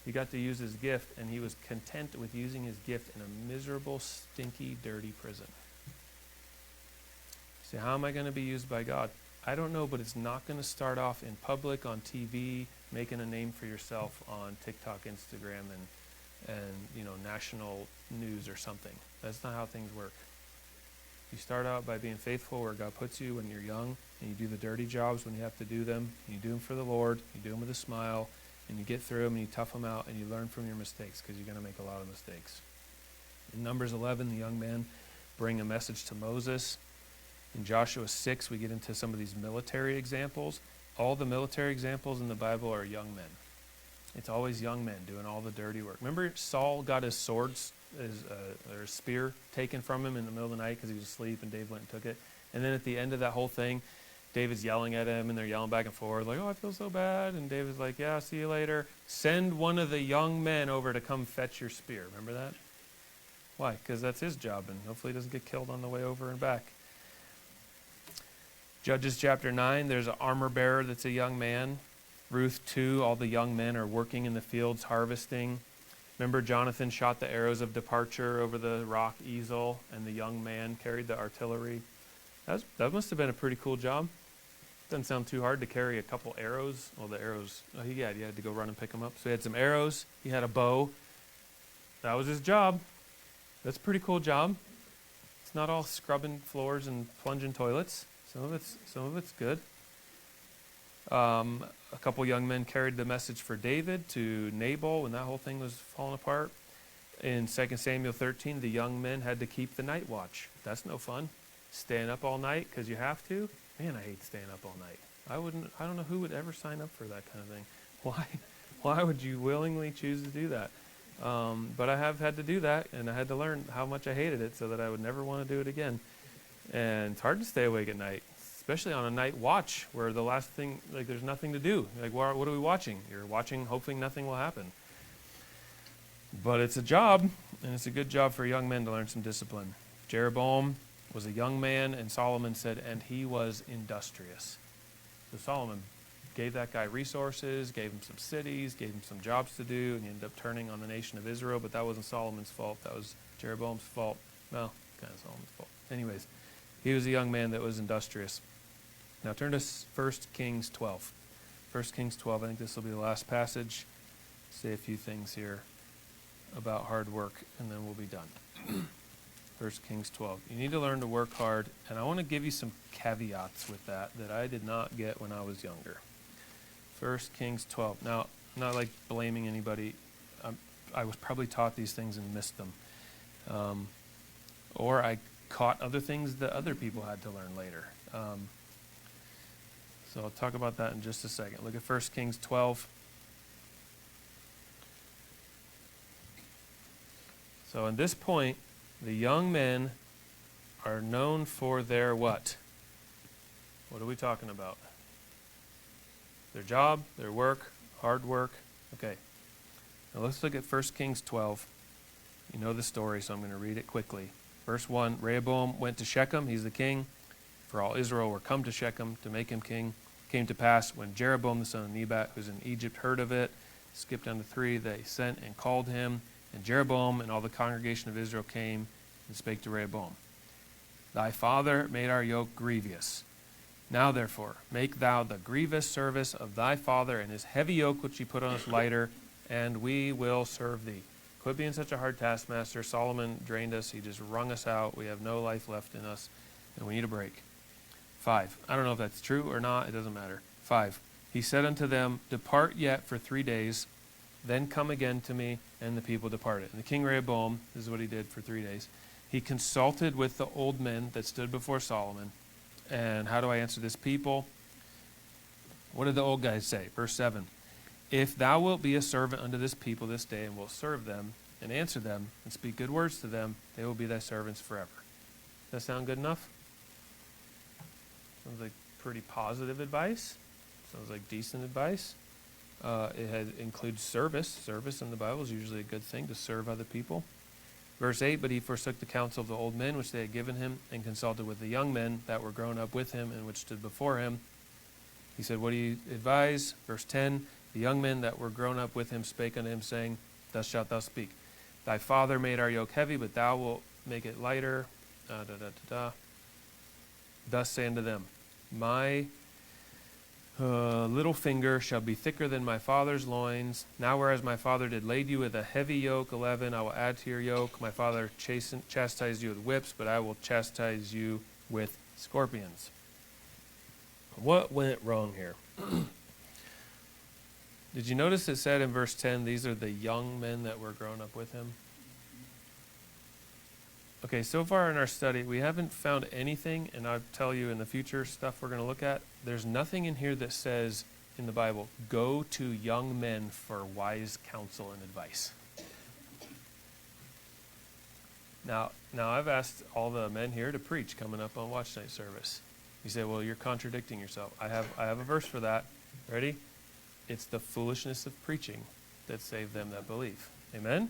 He got to use his gift, and he was content with using his gift in a miserable, stinky, dirty prison. You say, how am I going to be used by God? I don't know, but it's not going to start off in public, on TV, making a name for yourself on TikTok, Instagram, and national news or something. That's not how things work. You start out by being faithful where God puts you when you're young, and you do the dirty jobs when you have to do them. And you do them for the Lord. You do them with a smile, and you get through them, and you tough them out, and you learn from your mistakes, because you're going to make a lot of mistakes. In Numbers 11, the young men bring a message to Moses. In Joshua 6, we get into some of these military examples. All the military examples in the Bible are young men. It's always young men doing all the dirty work. Remember Saul got his swords, his spear taken from him in the middle of the night because he was asleep, and David went and took it. And then at the end of that whole thing, David's yelling at him, and they're yelling back and forth, like, oh, I feel so bad. And David's like, yeah, see you later. Send one of the young men over to come fetch your spear. Remember that? Why? Because that's his job, and hopefully he doesn't get killed on the way over and back. Judges chapter 9, there's an armor bearer that's a young man. Ruth 2, all the young men are working in the fields harvesting. Remember Jonathan shot the arrows of departure over the rock easel, and the young man carried the artillery. That must have been a pretty cool job. Doesn't sound too hard to carry a couple arrows. Well, the arrows, you had to go run and pick them up. So he had some arrows. He had a bow. That was his job. That's a pretty cool job. It's not all scrubbing floors and plunging toilets. Some of it's good. A couple young men carried the message for David to Nabal when that whole thing was falling apart. In 2 Samuel 13, the young men had to keep the night watch. That's no fun. Staying up all night because you have to. Man, I hate staying up all night. I don't know who would ever sign up for that kind of thing. Why would you willingly choose to do that? But I have had to do that, and I had to learn how much I hated it so that I would never want to do it again. And it's hard to stay awake at night, especially on a night watch where the last thing, like there's nothing to do. Like, what are we watching? You're watching, hoping nothing will happen. But it's a job, and it's a good job for young men to learn some discipline. Jeroboam was a young man, and Solomon said, and he was industrious. So Solomon gave that guy resources, gave him some cities, gave him some jobs to do, and he ended up turning on the nation of Israel, but that wasn't Solomon's fault. That was Jeroboam's fault. Well, kind of Solomon's fault. Anyways, he was a young man that was industrious. Now turn to 1 Kings 12. 1 Kings 12, I think this will be the last passage. Say a few things here about hard work, and then we'll be done. 1 Kings 12. You need to learn to work hard, and I want to give you some caveats with that I did not get when I was younger. 1 Kings 12. Now, not like blaming anybody. I was probably taught these things and missed them. Or I caught other things that other people had to learn later. So I'll talk about that in just a second. Look at 1 Kings 12. So at this point, the young men are known for their what? What are we talking about? Their job, their work, hard work. Okay. Now let's look at 1 Kings 12. You know the story, so I'm going to read it quickly. Verse 1, Rehoboam went to Shechem. He's the king. For all Israel were come to Shechem to make him king. Came to pass when Jeroboam the son of Nebat, who's in Egypt, heard of it. Skip down to 3. They sent and called him. And Jeroboam and all the congregation of Israel came and spake to Rehoboam. Thy father made our yoke grievous. Now therefore, make thou the grievous service of thy father and his heavy yoke which he put on us lighter, and we will serve thee. Quit being such a hard taskmaster. Solomon drained us. He just wrung us out. We have no life left in us, and we need a break. 5. I don't know if that's true or not. It doesn't matter. 5. He said unto them, Depart yet for 3 days, then come again to me. And the people departed. And the king Rehoboam, this is what he did for 3 days. He consulted with the old men that stood before Solomon. And how do I answer this people? What did the old guys say? Verse 7. If thou wilt be a servant unto this people this day, and wilt serve them, and answer them, and speak good words to them, they will be thy servants forever. Does that sound good enough? Sounds like pretty positive advice. Sounds like decent advice. Includes service. Service in the Bible is usually a good thing, to serve other people. Verse 8, But he forsook the counsel of the old men which they had given him, and consulted with the young men that were grown up with him, and which stood before him. He said, What do you advise? Verse 10, The young men that were grown up with him spake unto him, saying, Thus shalt thou speak. Thy father made our yoke heavy, but thou wilt make it lighter. Thus say unto them, My little finger shall be thicker than my father's loins. Now whereas my father did lade you with a heavy yoke, 11, I will add to your yoke. My father chastised you with whips, but I will chastise you with scorpions. What went wrong here? Did you notice it said in verse 10, these are the young men that were grown up with him? Okay, so far in our study, we haven't found anything, and I'll tell you in the future stuff we're going to look at, there's nothing in here that says in the Bible, go to young men for wise counsel and advice. Now I've asked all the men here to preach coming up on Watch Night service. You say, well, you're contradicting yourself. I have a verse for that. Ready? It's the foolishness of preaching that saved them that believe. Amen?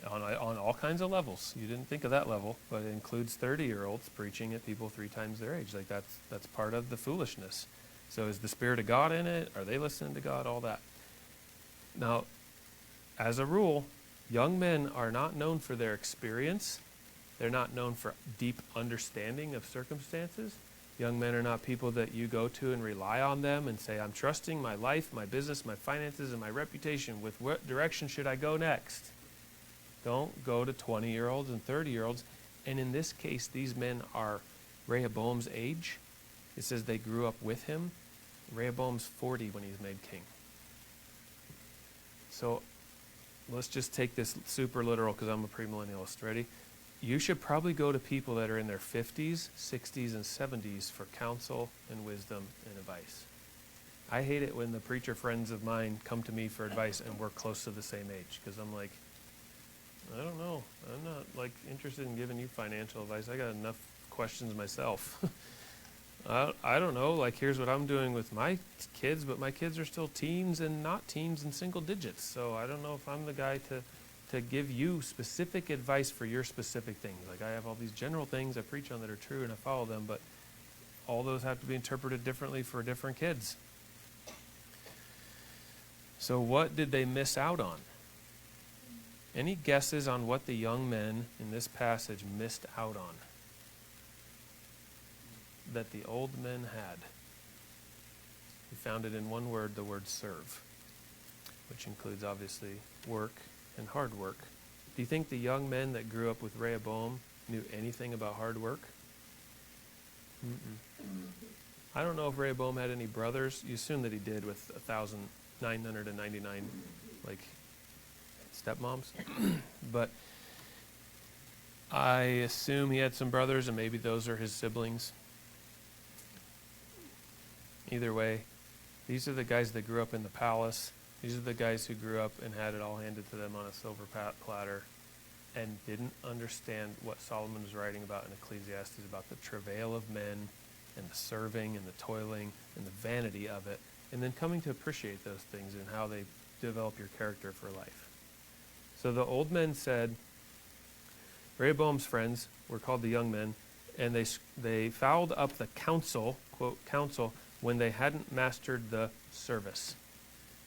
On all kinds of levels. You didn't think of that level, but it includes 30-year-olds preaching at people 3 times their age. Like that's part of the foolishness. So is the Spirit of God in it? Are they listening to God? All that. Now, as a rule, young men are not known for their experience. They're not known for deep understanding of circumstances. Young men are not people that you go to and rely on them and say, I'm trusting my life, my business, my finances, and my reputation. With what direction should I go next? Don't go to 20-year-olds and 30-year-olds. And in this case, these men are Rehoboam's age. It says they grew up with him. Rehoboam's 40 when he's made king. So let's just take this super literal because I'm a premillennialist. Ready? You should probably go to people that are in their 50s, 60s, and 70s for counsel and wisdom and advice. I hate it when the preacher friends of mine come to me for advice and we're close to the same age because I'm like, I don't know. I'm not like interested in giving you financial advice. I got enough questions myself. I don't know. Like, here's what I'm doing with my kids, but my kids are still teens and not teens in single digits. So I don't know if I'm the guy to give you specific advice for your specific things. Like, I have all these general things I preach on that are true and I follow them, but all those have to be interpreted differently for different kids. So what did they miss out on? Any guesses on what the young men in this passage missed out on that the old men had? We found it in one word, the word serve, which includes obviously work and hard work. Do you think the young men that grew up with Rehoboam knew anything about hard work? I don't know if Rehoboam had any brothers. You assume that he did with 1,999 like stepmoms. But I assume he had some brothers, and maybe those are his siblings. Either way, these are the guys that grew up in the palace. These are the guys who grew up and had it all handed to them on a silver platter and didn't understand what Solomon was writing about in Ecclesiastes, about the travail of men and the serving and the toiling and the vanity of it, and then coming to appreciate those things and how they develop your character for life. So the old men said, Rehoboam's friends were called the young men, and they fouled up the counsel, quote, counsel, when they hadn't mastered the service.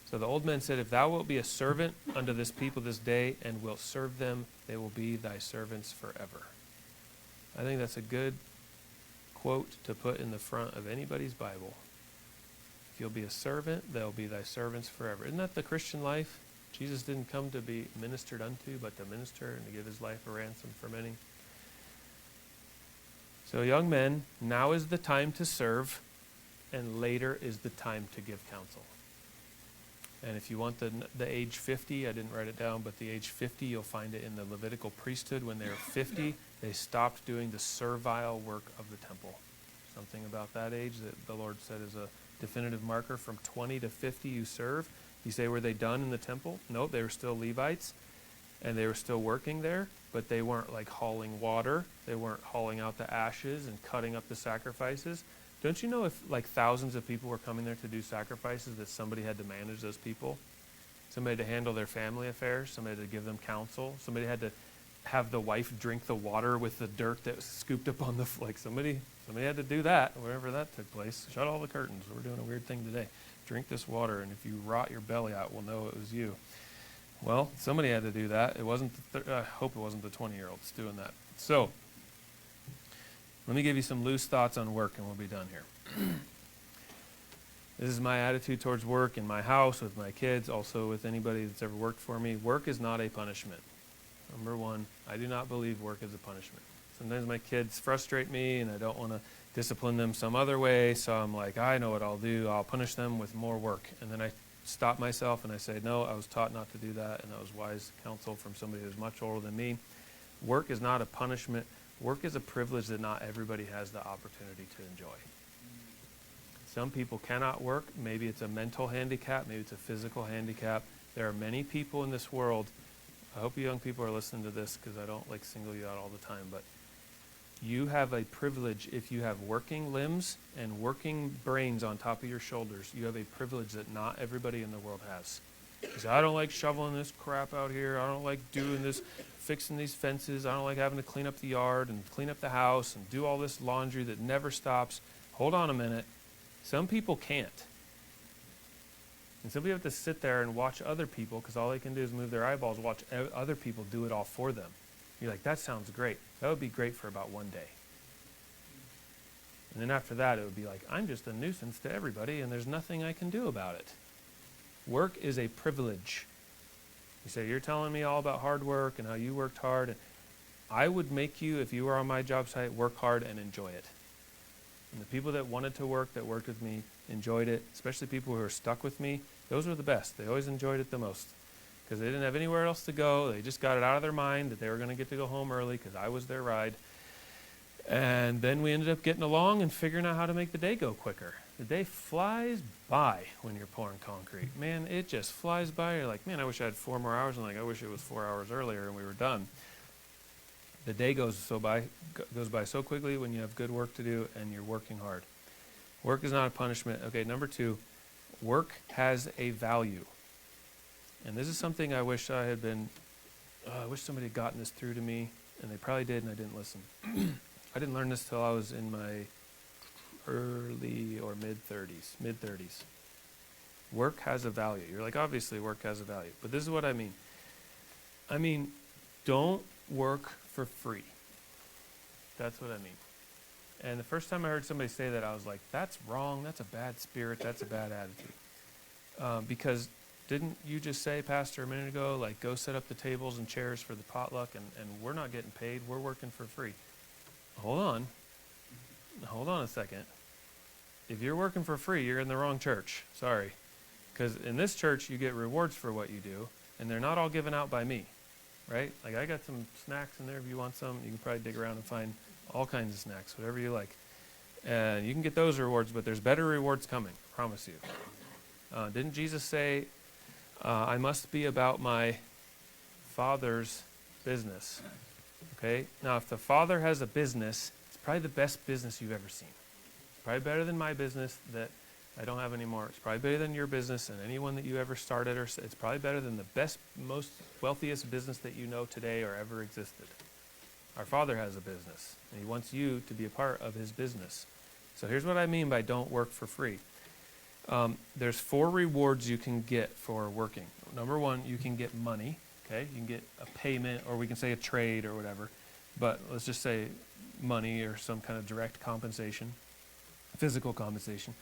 So the old men said, if thou wilt be a servant unto this people this day, and wilt serve them, they will be thy servants forever. I think that's a good quote to put in the front of anybody's Bible. If you'll be a servant, they'll be thy servants forever. Isn't that the Christian life? Jesus didn't come to be ministered unto, but to minister and to give his life a ransom for many. So young men, now is the time to serve, and later is the time to give counsel. And if you want the age 50, I didn't write it down, but the age 50, you'll find it in the Levitical priesthood. When they were 50, they stopped doing the servile work of the temple. Something about that age that the Lord said is a definitive marker. From 20 to 50, you serve. You say, were they done in the temple? No, they were still Levites, and they were still working there, but they weren't like hauling water. They weren't hauling out the ashes and cutting up the sacrifices. Don't you know if like thousands of people were coming there to do sacrifices, that somebody had to manage those people? Somebody to handle their family affairs, somebody to give them counsel, somebody had to have the wife drink the water with the dirt that was scooped up on the, like somebody had to do that, wherever that took place. Shut all the curtains. We're doing a weird thing today. Drink this water, and if you rot your belly out, we'll know it was you. Well, somebody had to do that. It wasn't. I hope it wasn't the 20-year-olds doing that. So, let me give you some loose thoughts on work, and we'll be done here. This is my attitude towards work in my house, with my kids, also with anybody that's ever worked for me. Work is not a punishment. Number one, I do not believe work is a punishment. Sometimes my kids frustrate me, and I don't want to discipline them some other way, so I'm like, I know what I'll do. I'll punish them with more work. And then I stop myself and I say, no, I was taught not to do that, and that was wise counsel from somebody who's much older than me. Work is not a punishment. Work is a privilege that not everybody has the opportunity to enjoy. Some people cannot work. Maybe it's a mental handicap. Maybe it's a physical handicap. There are many people in this world. I hope you young people are listening to this, because I don't like single you out all the time, but you have a privilege if you have working limbs and working brains on top of your shoulders. You have a privilege that not everybody in the world has. You say, I don't like shoveling this crap out here. I don't like doing this, fixing these fences. I don't like having to clean up the yard and clean up the house and do all this laundry that never stops. Hold on a minute. Some people can't. And some people have to sit there and watch other people, because all they can do is move their eyeballs, watch other people do it all for them. You're like, that sounds great. That would be great for about one day. And then after that, it would be like, I'm just a nuisance to everybody, and there's nothing I can do about it. Work is a privilege. You say, you're telling me all about hard work and how you worked hard. I would make you, if you were on my job site, work hard and enjoy it. And the people that wanted to work, that worked with me, enjoyed it, especially people who are stuck with me. Those were the best. They always enjoyed it the most, because they didn't have anywhere else to go. They just got it out of their mind that they were going to get to go home early because I was their ride. And then we ended up getting along and figuring out how to make the day go quicker. The day flies by when you're pouring concrete. Man, it just flies by. You're like, man, I wish I had 4 more hours. And like, I wish it was 4 hours earlier and we were done. The day goes by so quickly when you have good work to do and you're working hard. Work is not a punishment. Okay, number 2, work has a value. And this is something I wish I had been, I wish somebody had gotten this through to me, and they probably did, and I didn't listen. I didn't learn this till I was in my early or mid-30s. Work has a value. You're like, obviously work has a value. But this is what I mean. I mean, don't work for free. That's what I mean. And the first time I heard somebody say that, I was like, that's wrong. That's a bad spirit. That's a bad attitude. Because didn't you just say, Pastor, a minute ago, like, go set up the tables and chairs for the potluck, and we're not getting paid. We're working for free. Hold on a second. If you're working for free, you're in the wrong church. Sorry. Because in this church, you get rewards for what you do, and they're not all given out by me, right? Like, I got some snacks in there. If you want some, you can probably dig around and find all kinds of snacks, whatever you like. And you can get those rewards, but there's better rewards coming, I promise you. Didn't Jesus say, I must be about my Father's business? Okay? Now, if the Father has a business, it's probably the best business you've ever seen. Probably better than my business that I don't have anymore. It's probably better than your business and anyone that you ever started. Or it's probably better than the best, most wealthiest business that you know today or ever existed. Our Father has a business, and He wants you to be a part of His business. So here's what I mean by don't work for free. There's 4 rewards you can get for working. Number 1, you can get money. Okay, you can get a payment, or we can say a trade or whatever. But let's just say money or some kind of direct compensation, physical compensation.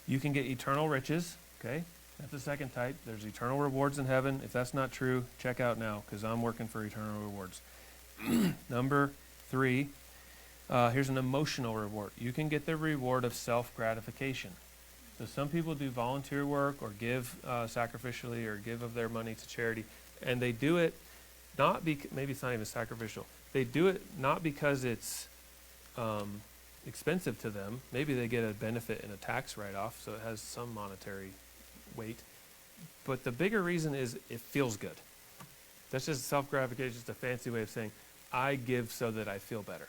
You can get eternal riches. Okay, that's the second type. There's eternal rewards in heaven. If that's not true, check out now, because I'm working for eternal rewards. Number 3, here's an emotional reward. You can get the reward of self-gratification. So some people do volunteer work or give sacrificially or give of their money to charity, and they do it not maybe it's not even sacrificial. They do it not because it's expensive to them. Maybe they get a benefit in a tax write-off, so it has some monetary weight. But the bigger reason is it feels good. That's just self-gratification, just a fancy way of saying, I give so that I feel better.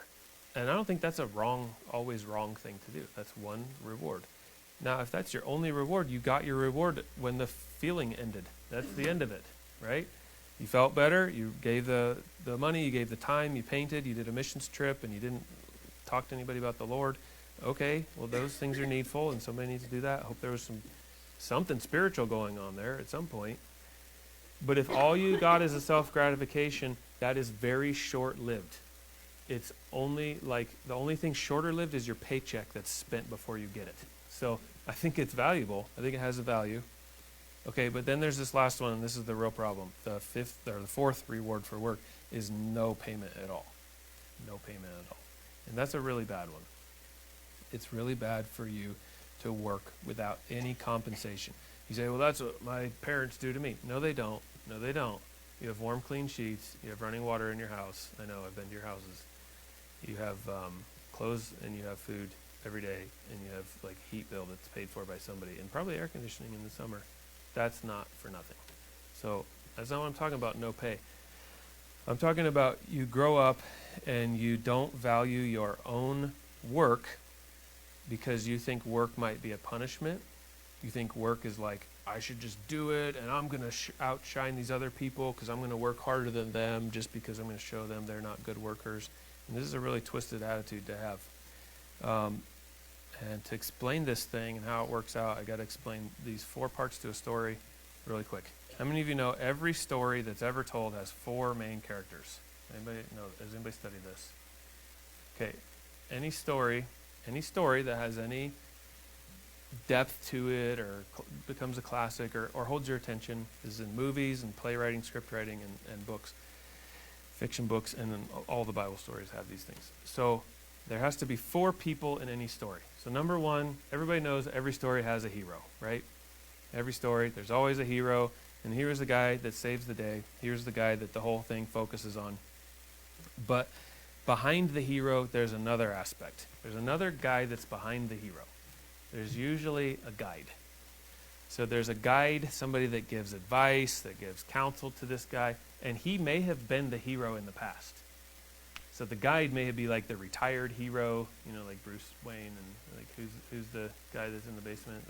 And I don't think that's always wrong thing to do. That's one reward. Now, if that's your only reward, you got your reward when the feeling ended. That's the end of it, right? You felt better, you gave the money, you gave the time, you painted, you did a missions trip, and you didn't talk to anybody about the Lord. Okay, well, those things are needful, and somebody needs to do that. I hope there was something spiritual going on there at some point. But if all you got is a self-gratification, that is very short-lived. It's only the only thing shorter-lived is your paycheck that's spent before you get it. So I think it's valuable. I think it has a value. Okay, but then there's this last one, and this is the real problem. The 4th reward for work is no payment at all. No payment at all. And that's a really bad one. It's really bad for you to work without any compensation. You say, well, that's what my parents do to me. No, they don't. No, they don't. You have warm, clean sheets. You have running water in your house. I know, I've been to your houses. You have clothes and you have food every day, and you have like heat bill that's paid for by somebody, and probably air conditioning in the summer. That's not for nothing. So that's not what I'm talking about, no pay. I'm talking about you grow up and you don't value your own work because you think work might be a punishment. You think work is like, I should just do it, and I'm going to outshine these other people because I'm going to work harder than them just because I'm going to show them they're not good workers. And this is a really twisted attitude to have. And to explain this thing and how it works out, I got to explain these 4 parts to a story really quick. How many of you know every story that's ever told has 4 main characters? Anybody know? Has anybody studied this? Okay, any story that has any depth to it or becomes a classic or holds your attention is in movies and playwriting, script writing, and books, fiction books, and then all the Bible stories have these things. So there has to be 4 people in any story. So number 1, everybody knows every story has a hero, right? Every story, there's always a hero, and here's the guy that saves the day. Here's the guy that the whole thing focuses on. But behind the hero, there's another aspect. There's another guy that's behind the hero. there's usually a guide. So there's a guide, somebody that gives advice, that gives counsel to this guy, and he may have been the hero in the past. So the guide may be like the retired hero, like Bruce Wayne, and like who's the guy that's in the basement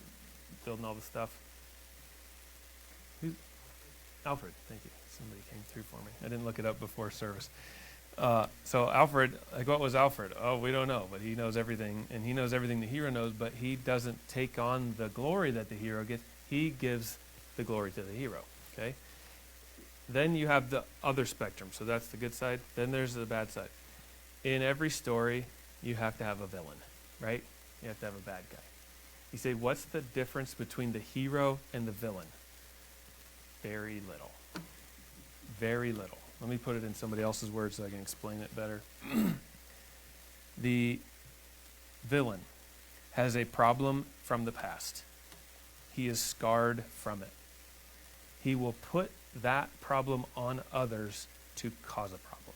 building all the stuff? Who's Alfred? Thank you. Somebody came through for me. I didn't look it up before service. So Alfred, like what was Alfred? Oh, we don't know, but he knows everything, and he knows everything the hero knows, but he doesn't take on the glory that the hero gets. He gives the glory to the hero, okay? Then you have the other spectrum, so that's the good side. Then there's the bad side. In every story, you have to have a villain, right? You have to have a bad guy. You say, what's the difference between the hero and the villain? Very little. Very little. Let me put it in somebody else's words so I can explain it better. The villain has a problem from the past. He is scarred from it. He will put that problem on others to cause a problem.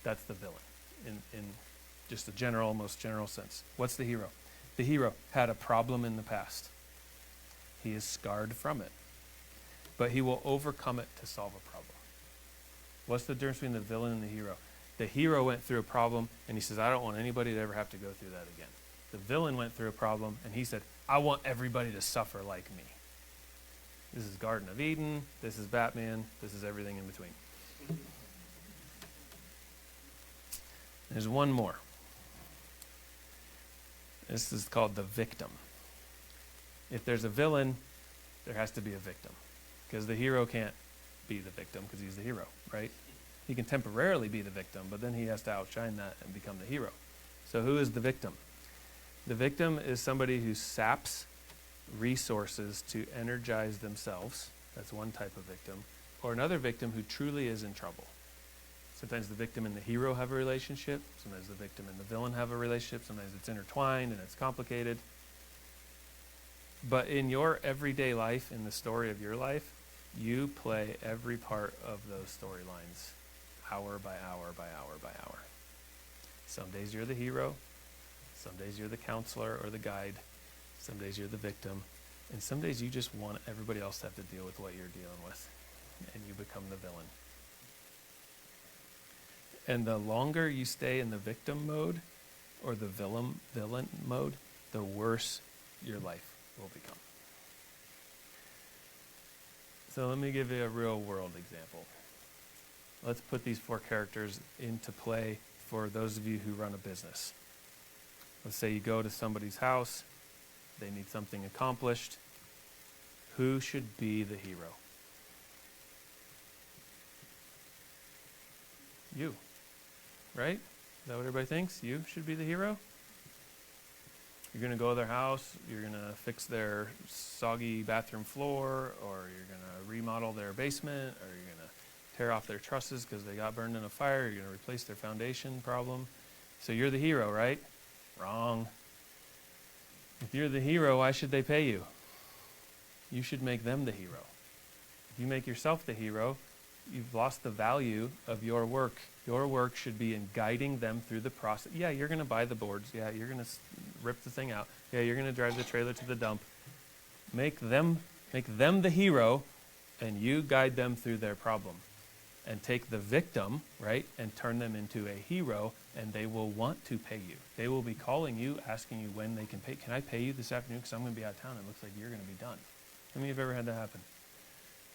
That's the villain in just a most general sense. What's the hero? The hero had a problem in the past. He is scarred from it. But he will overcome it to solve a problem. What's the difference between the villain and the hero? The hero went through a problem, and he says, I don't want anybody to ever have to go through that again. The villain went through a problem, and he said, I want everybody to suffer like me. This is Garden of Eden. This is Batman. This is everything in between. There's one more. This is called the victim. If there's a villain, there has to be a victim. Because the hero can't be the victim because he's the hero, right? He can temporarily be the victim, but then he has to outshine that and become the hero. So who is the victim? The victim is somebody who saps resources to energize themselves. That's one type of victim. Or another victim who truly is in trouble. Sometimes the victim and the hero have a relationship. Sometimes the victim and the villain have a relationship. Sometimes it's intertwined and it's complicated. But in your everyday life, in the story of your life, you play every part of those storylines, hour by hour by hour by hour. Some days you're the hero. Some days you're the counselor or the guide. Some days you're the victim. And some days you just want everybody else to have to deal with what you're dealing with. And you become the villain. And the longer you stay in the victim mode or the villain mode, the worse your life will become. So let me give you a real world example. Let's put these four characters into play for those of you who run a business. Let's say you go to somebody's house, they need something accomplished. Who should be the hero? You, right? Is that what everybody thinks? You should be the hero? You're going to go to their house, you're going to fix their soggy bathroom floor, or you're going to remodel their basement, or you're going to tear off their trusses because they got burned in a fire, you're going to replace their foundation problem. So you're the hero, right? Wrong. If you're the hero, why should they pay you? You should make them the hero. If you make yourself the hero, you've lost the value of your work. Your work should be in guiding them through the process. Yeah, you're going to buy the boards. Yeah, you're going to rip the thing out. Yeah, you're going to drive the trailer to the dump. Make them the hero, and you guide them through their problem. And take the victim, right, and turn them into a hero, and they will want to pay you. They will be calling you, asking you when they can pay. Can I pay you this afternoon because I'm going to be out of town? It looks like you're going to be done. How many of you have ever had that happen?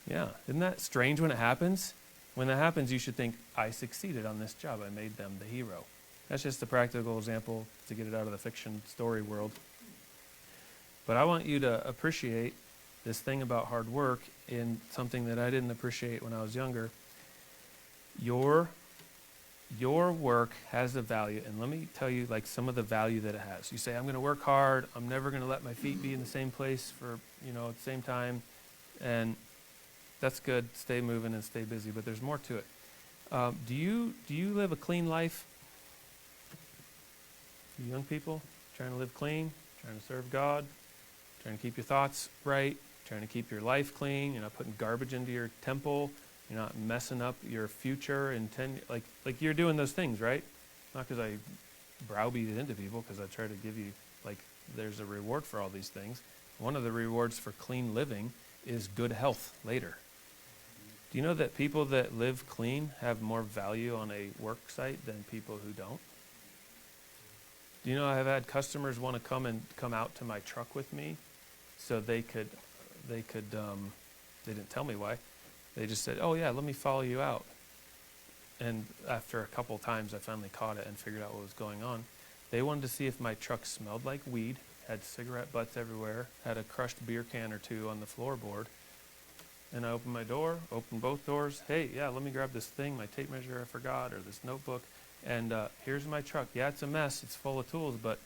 Yeah. Isn't that strange when it happens? When that happens, you should think, I succeeded on this job. I made them the hero. That's just a practical example to get it out of the fiction story world. But I want you to appreciate this thing about hard work in something that I didn't appreciate when I was younger. Your work has a value, and let me tell you like some of the value that it has. You say, I'm going to work hard. I'm never going to let my feet be in the same place for, at the same time. And that's good. Stay moving and stay busy, but there's more to it. Do you live a clean life? You young people trying to live clean, trying to serve God, trying to keep your thoughts right, trying to keep your life clean. You're not putting garbage into your temple. You're not messing up your future and like you're doing those things, right? Not because I browbeat it into people, because I try to give you like there's a reward for all these things. One of the rewards for clean living is good health later. Do you know that people that live clean have more value on a work site than people who don't? Do you know I've had customers want to come out to my truck with me so they didn't tell me why. They just said, oh yeah, let me follow you out. And after a couple times, I finally caught it and figured out what was going on. They wanted to see if my truck smelled like weed, had cigarette butts everywhere, had a crushed beer can or two on the floorboard. And I opened my door, opened both doors. Hey, yeah, let me grab this thing, my tape measure I forgot, or this notebook. And here's my truck. Yeah, it's a mess. It's full of tools, but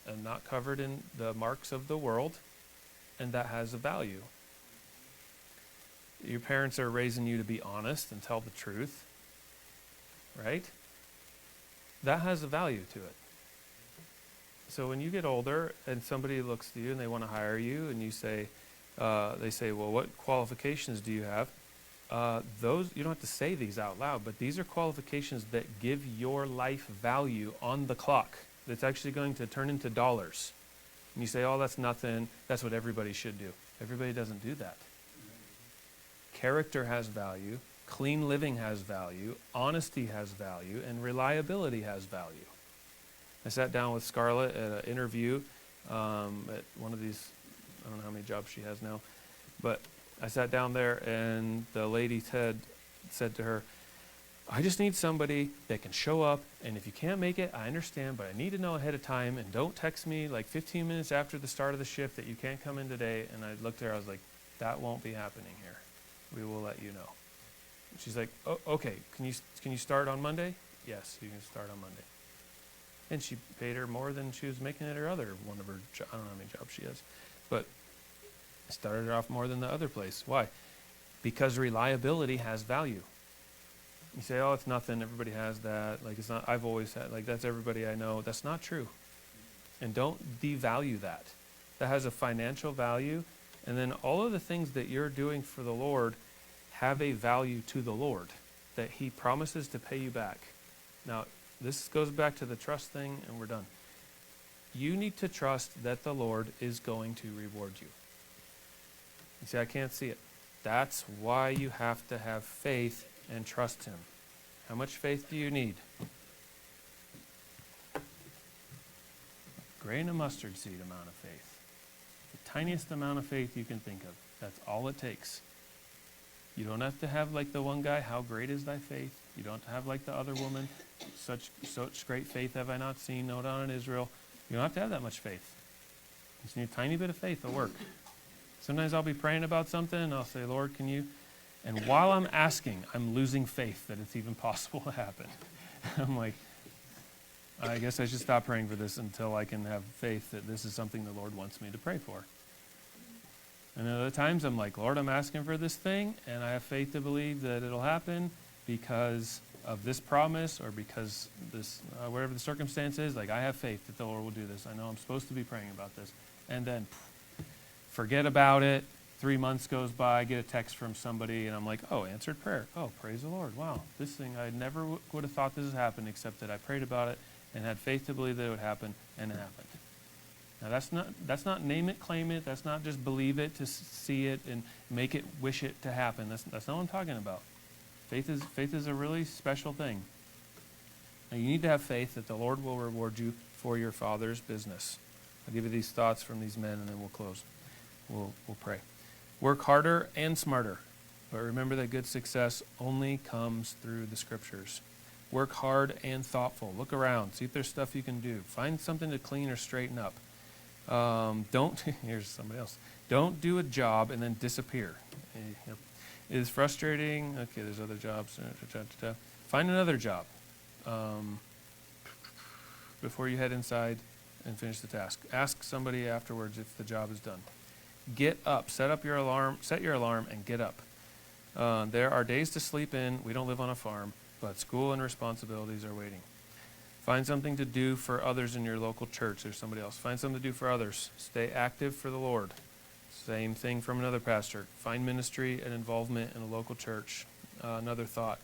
I'm not covered in the marks of the world, and that has a value. Your parents are raising you to be honest and tell the truth, right? That has a value to it. So when you get older and somebody looks to you and they want to hire you, and you say, they say, well, what qualifications do you have? Those, you don't have to say these out loud, but these are qualifications that give your life value on the clock. That's actually going to turn into dollars. And you say, oh, that's nothing. That's what everybody should do. Everybody doesn't do that. Character has value. Clean living has value. Honesty has value. And reliability has value. I sat down with Scarlett at an interview at one of these, I don't know how many jobs she has now, but I sat down there and the lady said to her, I just need somebody that can show up, and if you can't make it, I understand, but I need to know ahead of time, and don't text me like 15 minutes after the start of the shift that you can't come in today. And I looked at her, I was like, that won't be happening here. We will let you know. She's like, oh, okay, can you start on Monday? Yes, you can start on Monday. And she paid her more than she was making at her other one of her, I don't know how many jobs she has, but started her off more than the other place. Why? Because reliability has value. You say, oh, it's nothing, everybody has that, like it's not, I've always had, like that's everybody I know. That's not true. And don't devalue that. That has a financial value, and then all of the things that you're doing for the Lord have a value to the Lord that He promises to pay you back. Now, this goes back to the trust thing, and we're done. You need to trust that the Lord is going to reward you. You say, I can't see it. That's why you have to have faith and trust Him. How much faith do you need? Grain of mustard seed amount of faith. The tiniest amount of faith you can think of. That's all it takes. You don't have to have like the one guy, how great is thy faith? You don't have to have like the other woman, such great faith have I not seen, no down in Israel. You don't have to have that much faith. You just need a tiny bit of faith to work. Sometimes I'll be praying about something and I'll say, Lord, can you? And while I'm asking, I'm losing faith that it's even possible to happen. I'm like, I guess I should stop praying for this until I can have faith that this is something the Lord wants me to pray for. And other times I'm like, Lord, I'm asking for this thing, and I have faith to believe that it'll happen because of this promise or because this, whatever the circumstance is, like I have faith that the Lord will do this. I know I'm supposed to be praying about this. And then forget about it. 3 months goes by, I get a text from somebody, and I'm like, oh, answered prayer. Oh, praise the Lord. Wow, this thing, I never would have thought this would happen, except that I prayed about it and had faith to believe that it would happen, and it happened. Now, that's not name it, claim it. That's not just believe it to see it and make it, wish it to happen. That's not what I'm talking about. Faith is a really special thing. Now, you need to have faith that the Lord will reward you for your Father's business. I'll give you these thoughts from these men, and then we'll close. We'll pray. Work harder and smarter, but remember that good success only comes through the Scriptures. Work hard and thoughtful. Look around. See if there's stuff you can do. Find something to clean or straighten up. Here's somebody else. Don't do a job and then disappear. It is frustrating. Okay, there's other jobs. Find another job before you head inside and finish the task. Ask somebody afterwards if the job is done. Get up. Set your alarm and get up. There are days to sleep in. We don't live on a farm, but school and responsibilities are waiting. Find something to do for others in your local church. There's somebody else. Find something to do for others. Stay active for the Lord. Same thing from another pastor. Find ministry and involvement in a local church. Another thought.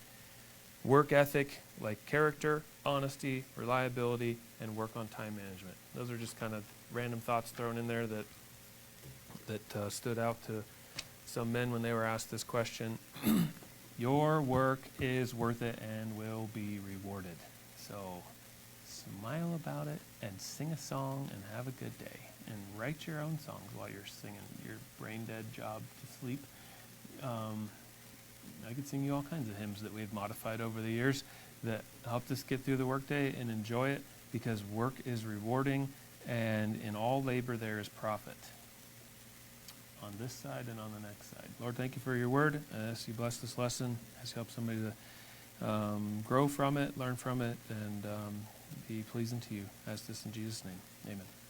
work ethic, like character, honesty, reliability, and work on time management. Those are just kind of random thoughts thrown in there that stood out to some men when they were asked this question. Your work is worth it and will be rewarded. So smile about it and sing a song and have a good day. And write your own songs while you're singing your brain-dead job to sleep. I could sing you all kinds of hymns that we've modified over the years that helped us get through the workday and enjoy it, because work is rewarding, and in all labor there is profit. On this side and on the next side. Lord, thank you for your word. I ask you bless this lesson. I ask you help somebody to grow from it, learn from it, and be pleasing to you. I ask this in Jesus' name. Amen.